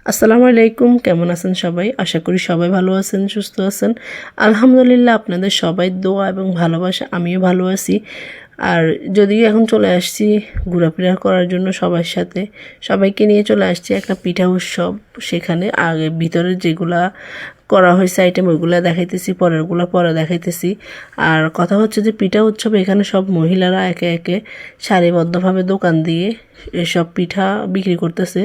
আসসালামু আলাইকুম, কেমন আছেন সবাই? আশা করি সবাই ভালো আছেন, সুস্থ আছেন। আলহামদুলিল্লাহ, আপনাদের সবাই দোয়া এবং ভালোবাসা আমিও ভালো আছি। আর যদিও এখন চলে আসছি ঘোরাফেরা করার জন্য সবার সাথে, সবাইকে নিয়ে চলে আসছি একটা পিঠা উৎসব। সেখানে আগে ভিতরে যেগুলা করা হয়েছে আইটেম ওইগুলো দেখাইতেছি, পরেরগুলো পরে দেখাইতেছি। আর কথা হচ্ছে যে পিঠা উৎসবে এখানে সব মহিলারা একে একে সারিবদ্ধভাবে দোকান দিয়ে এসব পিঠা বিক্রি করতেছে।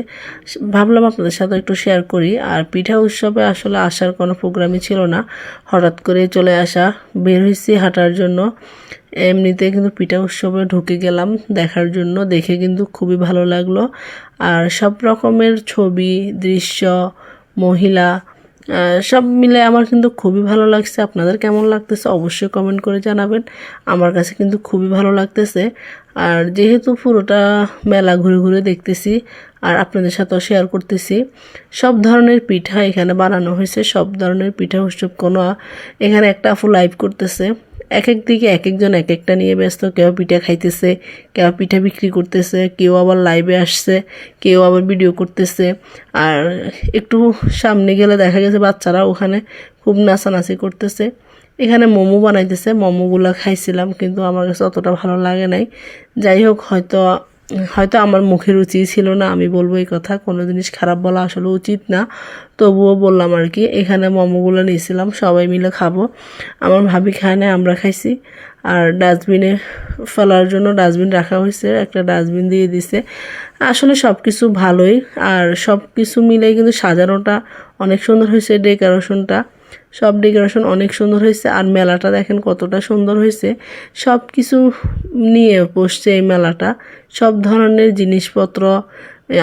ভাবলাম আপনাদের সাথে একটু শেয়ার করি। আর পিঠা উৎসবে আসলে আসার কোনো প্রোগ্রামই ছিল না, হঠাৎ করে চলে আসা, বের হয়েছি হাঁটার জন্য। এমনিতে কিন্তু পিঠা উৎসবে ঢুকে গেলাম দেখার জন্য, দেখে কিন্তু খুবই ভালো লাগলো। আর সব রকমের ছবি, দৃশ্য, মহিলা, সব মিলে আমার কিন্তু খুবই ভালো লাগছে। আপনাদের কেমন লাগতেছে অবশ্যই কমেন্ট করে জানাবেন। আমার কাছে কিন্তু খুবই ভালো লাগতেছে। আর যেহেতু পুরোটা মেলা ঘুরে ঘুরে দেখতেছি আর আপনাদের সাথেও শেয়ার করতেছি, সব ধরনের পিঠা এখানে বানানো হয়েছে, সব ধরনের পিঠা উৎসব। কোনো এখানে একটা আপু লাইভ করতেছে, এক এক দিকে এক একজন এক একটা নিয়ে ব্যস্ত। কেউ পিঠা খাইতেছে, কেউ পিঠা বিক্রি করতেছে, কেউ আবার লাইভে আসছে, কেউ আবার ভিডিও করতেছে। আর একটু সামনে গেলে দেখা গেছে বাচ্চারা ওখানে খুব নাচানাচি করতেছে। এখানে মোমো বানাইতেছে, মোমোগুলো খাইছিলাম কিন্তু আমার কাছে অতটা ভালো লাগে নাই। যাই হোক, হয়তো হয়তো আমার মুখের রুচি ছিল না, আমি বলবো এই কথা। কোনো জিনিস খারাপ বলা আসলে উচিত না, তবুও বললাম আর কি। এখানে মোমোগুলো নিয়েছিলাম, সবাই মিলে খাবো। আমার ভাবি খায় না, আমরা খাইছি। আর ডাস্টবিনে ফেলার জন্য ডাস্টবিন রাখা হয়েছে, একটা ডাস্টবিন দিয়ে দিছে। আসলে সব কিছু ভালোই। আর সব কিছু মিলেই কিন্তু সাজানোটা অনেক সুন্দর হয়েছে, ডেকোরেশনটা, সব ডেকোরেশন অনেক সুন্দর হয়েছে। আর মেলাটা দেখেন কতটা সুন্দর হয়েছে, সব কিছু নিয়ে বসছে এই মেলাটা। সব ধরনের জিনিসপত্র,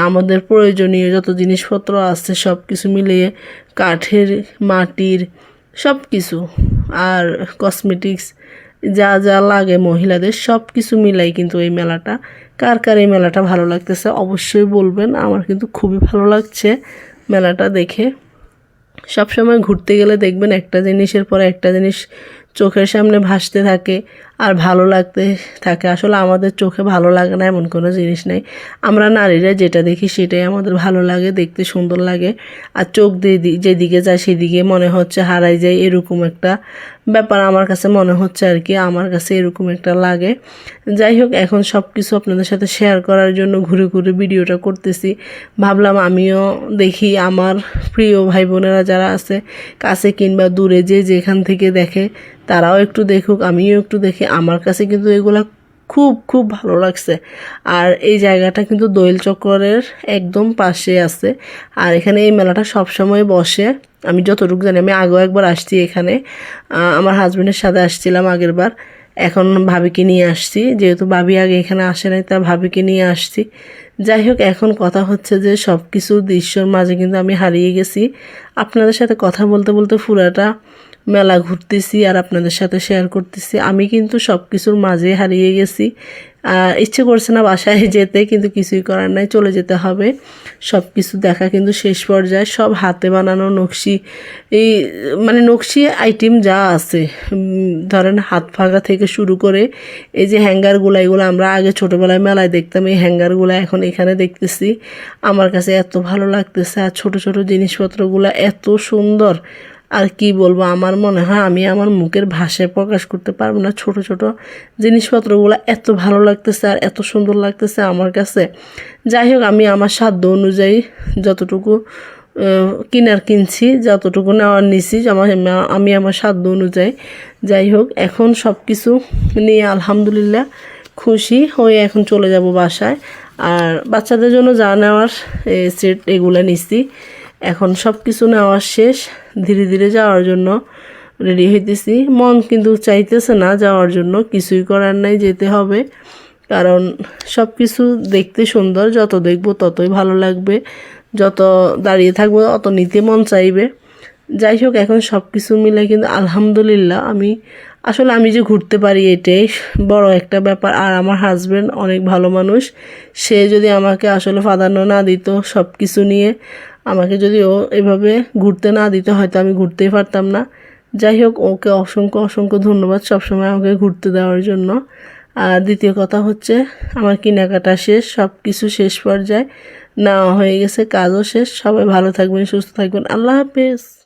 আমাদের প্রয়োজনীয় যত জিনিসপত্র আছে সব কিছু মিলিয়ে, কাঠের, মাটির, সব কিছু, আর কসমেটিক্স, যা যা লাগে মহিলাদের সব কিছু মিলাই কিন্তু এই মেলাটা। কার কার এই মেলাটা ভালো লাগতেছে অবশ্যই বলবেন। আমার কিন্তু খুবই ভালো লাগছে মেলাটা দেখে। সব সময় ঘুরতে গেলে দেখবেন একটা জিনিসের পরে একটা জিনিস চোখের সামনে ভাসতে থাকে আর ভালো লাগতে থাকে। আসলে আমাদের চোখে ভালো লাগে না এমন কোনো জিনিস নেই। আমরা নারীরা যেটা দেখি সেটাই আমাদের ভালো লাগে, দেখতে সুন্দর লাগে। আর চোখ দিয়ে যেদিকে যায় সেদিকে মনে হচ্ছে হারাই যায়, এরকম একটা ব্যাপার আমার কাছে মনে হচ্ছে আর কি। আমার কাছে এরকম একটা লাগে। যাই হোক, এখন সব কিছু আপনাদের সাথে শেয়ার করার জন্য ঘুরে ঘুরে ভিডিওটা করতেছি। ভাবলাম আমিও দেখি, আমার প্রিয় ভাই বোনেরা যারা আছে কাছে কিংবা দূরে, যে যেখান থেকে দেখে তারাও একটু দেখুক, আমিও একটু দেখি। আমার কাছে কিন্তু এগুলা খুব খুব ভালো লাগছে। আর এই জায়গাটা কিন্তু দোয়েল চক্করের একদম পাশে আছে। আর এখানে এই মেলাটা সব সময় বসে, আমি যতটুকু জানি। আমি আগেও একবার আসছি এখানে, আমার হাজবেন্ডের সাথে আসছিলাম আগের বার। এখন ভাবিকে নিয়ে আসছি, যেহেতু ভাবি আগে এখানে আসে নাই, তা ভাবিকে নিয়ে আসছি। যাই হোক, এখন কথা হচ্ছে যে সব কিছু দৃশ্যর মাঝে কিন্তু আমি হারিয়ে গেছি। আপনাদের সাথে কথা বলতে বলতে পুরাটা মেলা ঘুরতেছি আর আপনাদের সাথে শেয়ার করতেছি। আমি কিন্তু সব কিছুর মাঝে হারিয়ে গেছি। ইচ্ছে করছে না বাসায় যেতে, কিন্তু কিছুই করার নাই, চলে যেতে হবে। সব কিছু দেখা কিন্তু শেষ পর্যায়ে। সব হাতে বানানো নকশি, এই মানে নকশি আইটেম যা আছে, ধরেন হাত ফাঁকা থেকে শুরু করে এই যে হ্যাঙ্গারগুলো, এগুলো আমরা আগে ছোটোবেলায় মেলায় দেখতাম, এই হ্যাঙ্গারগুলো এখন এখানে দেখতেছি। আমার কাছে এত ভালো লাগতেছে। আর ছোটো ছোটো জিনিসপত্রগুলো এত সুন্দর, আর কি বলবো। আমার মনে হয় আমি আমার মুখের ভাষায় প্রকাশ করতে পারবো না। ছোট ছোট জিনিসপত্রগুলো এত ভালো লাগতেছে আর এত সুন্দর লাগতেছে আমার কাছে। যাই হোক, আমি আমার সাধ্য অনুযায়ী যতটুকু কিনছি, যতটুকু নেওয়ার নিছি আমি আমার সাধ্য অনুযায়ী। যাই হোক, এখন সব কিছু নিয়ে আলহামদুলিল্লাহ খুশি হয়ে এখন চলে যাব বাসায়। আর বাচ্চাদের জন্য যা নেওয়ার সেট এগুলো নিছি। এখন সব কিছু নেওয়া শেষ, ধীরে ধীরে যাওয়ার জন্য রেডি হইতেছি। মন কিন্তু চাইতেছে না যাওয়ার জন্য, কিছুই করার নাই, যেতে হবে। কারণ সব কিছু দেখতে সুন্দর, যত দেখব ততই ভালো লাগবে, যত দাঁড়িয়ে থাকবো অত নিতে মন চাইবে। যাই হোক, এখন সব কিছু মিলে কিন্তু আলহামদুলিল্লাহ আমি যে ঘুরতে পারি এটাই বড় একটা ব্যাপার। আর আমার হাজব্যান্ড অনেক ভালো মানুষ, সে যদি আমাকে আসলে প্রাধান্য না দিত সব কিছু নিয়ে, আমাকে যদি ও এভাবে ঘুরতে না দিত, হয়তো আমি ঘুরতেই পারতাম না। যাই হোক, ওকে অসংখ্য অসংখ্য ধন্যবাদ সবসময় আমাকে ঘুরতে দেওয়ার জন্য। আর দ্বিতীয় কথা হচ্ছে, আমার কেনাকাটা শেষ, সব কিছু শেষ পর্যায়ে। নেওয়া হয়ে গেছে, কাজও শেষ। সবাই ভালো থাকবেন, সুস্থ থাকবেন। আল্লাহ হাফেজ।